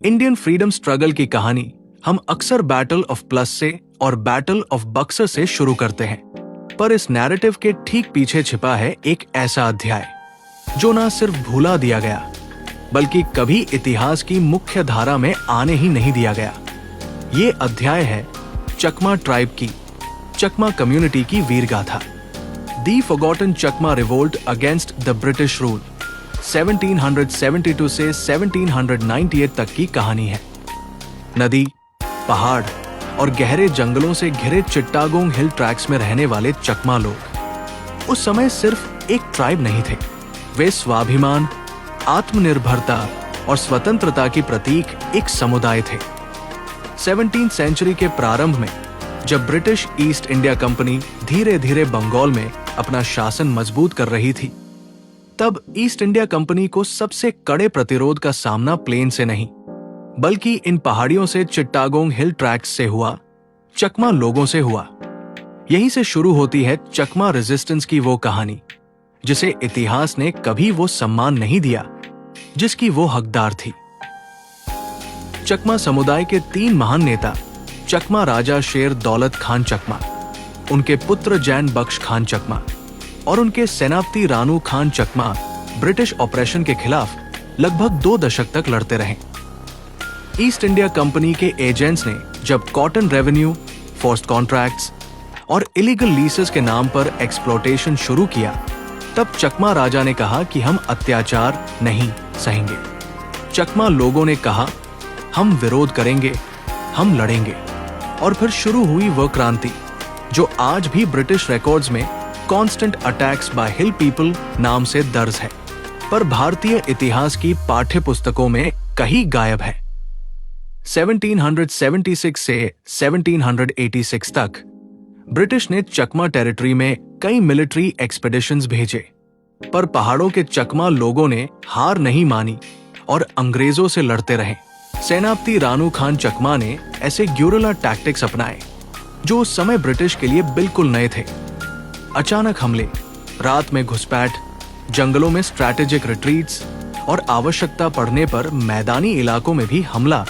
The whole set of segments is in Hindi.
इंडियन फ्रीडम स्ट्रगल की कहानी हम अक्सर बैटल ऑफ प्लस से और बैटल ऑफ बक्सर से शुरू करते हैं, पर इस नैरेटिव के ठीक पीछे छिपा है एक ऐसा अध्याय जो ना सिर्फ भूला दिया गया बल्कि कभी इतिहास की मुख्य धारा में आने ही नहीं दिया गया। ये अध्याय है चकमा ट्राइब की, चकमा कम्युनिटी की वीर गाथा। The forgotten Chakma revolt against the British rule 1772 से 1798 तक की कहानी है। नदी, पहाड़ और गहरे जंगलों से घिरे चिट्टागोंग हिल ट्रैक्स में रहने वाले चकमा लोग उस समय सिर्फ एक ट्राइब नहीं थे, वे स्वाभिमान, आत्मनिर्भरता और स्वतंत्रता की प्रतीक एक समुदाय थे। 17वीं सेंचुरी के प्रारंभ में जब ब्रिटिश ईस्ट इंडिया कंपनी धीरे धीरे बंगाल में अपना शासन मजबूत कर रही थी, तब ईस्ट इंडिया कंपनी को सबसे कड़े प्रतिरोध का सामना प्लेन से नहीं बल्कि इन पहाड़ियों से चिट्टागोंग हिल ट्रैक्स से हुआ, चकमा लोगों से हुआ। यहीं से शुरू होती है चकमा रेजिस्टेंस की वो कहानी जिसे इतिहास ने कभी वो सम्मान नहीं दिया जिसकी वो हकदार थी। चकमा समुदाय के 3 महान नेता चकमा राजा शेर दौलत खान चकमा, उनके पुत्र जैन बख्श खान चकमा और उनके सेनापति रानू खान चकमा ब्रिटिश ऑपरेशन के खिलाफ लगभग 2 दशक तक लड़ते रहे। ईस्ट इंडिया कंपनी के एजेंट्स ने जब कॉटन रेवेन्यू, फोर्स्ड कॉन्ट्रैक्ट्स और इलीगल लीसेस के नाम पर एक्सप्लॉटेशन शुरू किया, तब चकमा राजा ने कहा कि हम अत्याचार नहीं सहेंगे। चकमा लोगों ने कहा, हम विरोध करेंगे, हम लड़ेंगे। और फिर शुरू हुई वह क्रांति जो आज भी ब्रिटिश रिकॉर्ड्स में कांस्टेंट अटैक्स बाय हिल पीपल नाम से दर्ज है, पर भारतीय इतिहास की पाठ्य पुस्तकों में कहीं गायब है। 1776 से 1786 तक ब्रिटिश ने चकमा टेरिटरी में कई मिलिट्री एक्सपेडिशंस भेजे, पर पहाड़ों के चकमा लोगों ने हार नहीं मानी और अंग्रेजों से लड़ते रहे। सेनापति रानू खान चकमा ने ऐसे ग्यूरिला टैक्टिक्स अपनाए जो उस समय ब्रिटिश के लिए बिल्कुल नए थे। अचानक हमले, रात में घुसपैठ, जंगलों में स्ट्रैटेजिक रिट्रीट्स और आवश्यकता पड़ने पर मैदानी इलाकों में भी हमला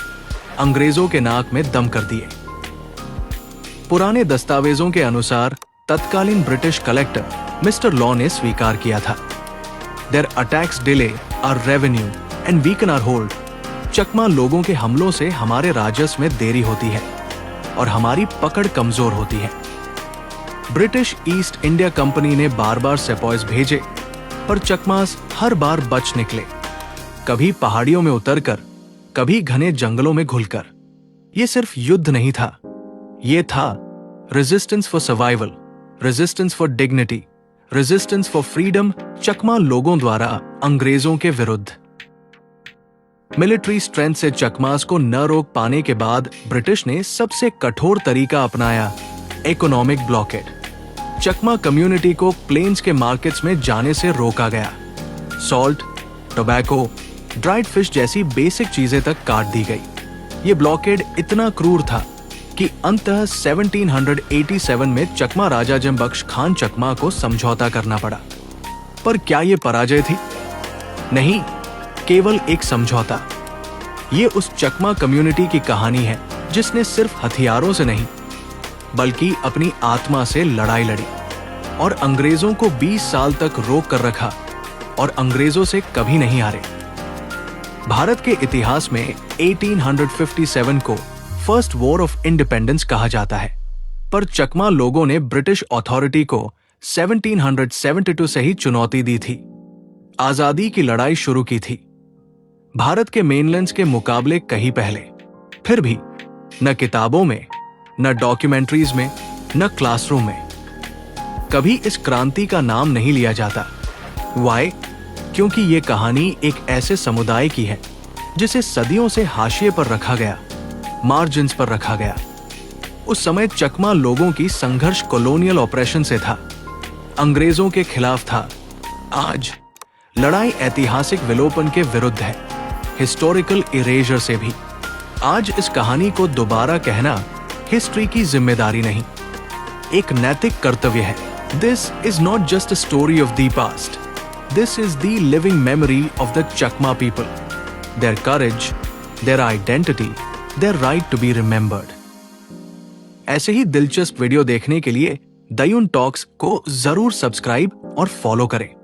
अंग्रेजों के नाक में दम कर दिए। पुराने दस्तावेजों के अनुसार तत्कालीन ब्रिटिश कलेक्टर मिस्टर लॉ ने स्वीकार किया था, their attacks delay our revenue and weaken our hold. चकमा लोगों के हमलों से हमारे राजस्व में देरी होती है और हमारी पकड़ कमजोर होती है। ब्रिटिश ईस्ट इंडिया कंपनी ने बार बार सेपॉयज भेजे, पर चकमास हर बार बच निकले, कभी पहाड़ियों में उतरकर, कभी घने जंगलों में घुलकर। ये सिर्फ युद्ध नहीं था, ये था resistance for survival, resistance for dignity, resistance for freedom Chakma लोगों द्वारा अंग्रेजों के विरुद्ध। मिलिट्री स्ट्रेंथ से चकमास को न रोक पाने के बाद ब्रिटिश ने सबसे कठोर तरीका अपनाया, इकोनॉमिक ब्लॉकेड। चकमा कम्युनिटी को प्लेन्स के मार्केट्स में जाने से रोका गया। सॉल्ट, टोबैको, ड्राइड फिश जैसी बेसिक चीजें तक काट दी गई। ये ब्लॉकेड इतना क्रूर था कि अंततः 1787 में चकमा राजा जैन बख्श खान चकमा को समझौता करना पड़ा। पर क्या ये पराजय थी? नहीं, केवल एक समझौता। ये उस चकमा कम्युनिटी की कहानी है जिसने सिर्फ हथियारों से नहीं बल्कि अपनी आत्मा से लड़ाई लड़ी और अंग्रेजों को 20 साल तक रोक कर रखा और अंग्रेजों से कभी नहीं हारे। भारत के इतिहास में 1857 को फर्स्ट वॉर ऑफ इंडिपेंडेंस कहा जाता है, पर चकमा लोगों ने ब्रिटिश अथॉरिटी को 1772 से ही चुनौती दी थी, आजादी की लड़ाई शुरू की थी। भारत के मेनलैंड्स के मुकाबले कहीं पहले। फिर भी न किताबों में, न डॉक्यूमेंट्रीज में, न क्लासरूम में कभी इस क्रांति का नाम नहीं लिया जाता। वाई? क्योंकि ये कहानी एक ऐसे समुदाय की है जिसे सदियों से हाशिए पर रखा गया, मार्जिन्स पर रखा गया। उस समय चकमा लोगों की संघर्ष कॉलोनियल ऑपरेशन से था, अंग्रेजों के खिलाफ था। आज लड़ाई ऐतिहासिक विलोपन के विरुद्ध है, हिस्टोरिकल इरेजर से भी। आज इस कहानी को दोबारा कहना हिस्ट्री की जिम्मेदारी नहीं, एक नैतिक कर्तव्य है। This is not just a story of the past, This is the living memory of the Chakma people, their courage, their identity, their right to be remembered. ऐसे ही दिलचस्प वीडियो देखने के लिए दयून टॉक्स को जरूर सब्सक्राइब और फॉलो करें।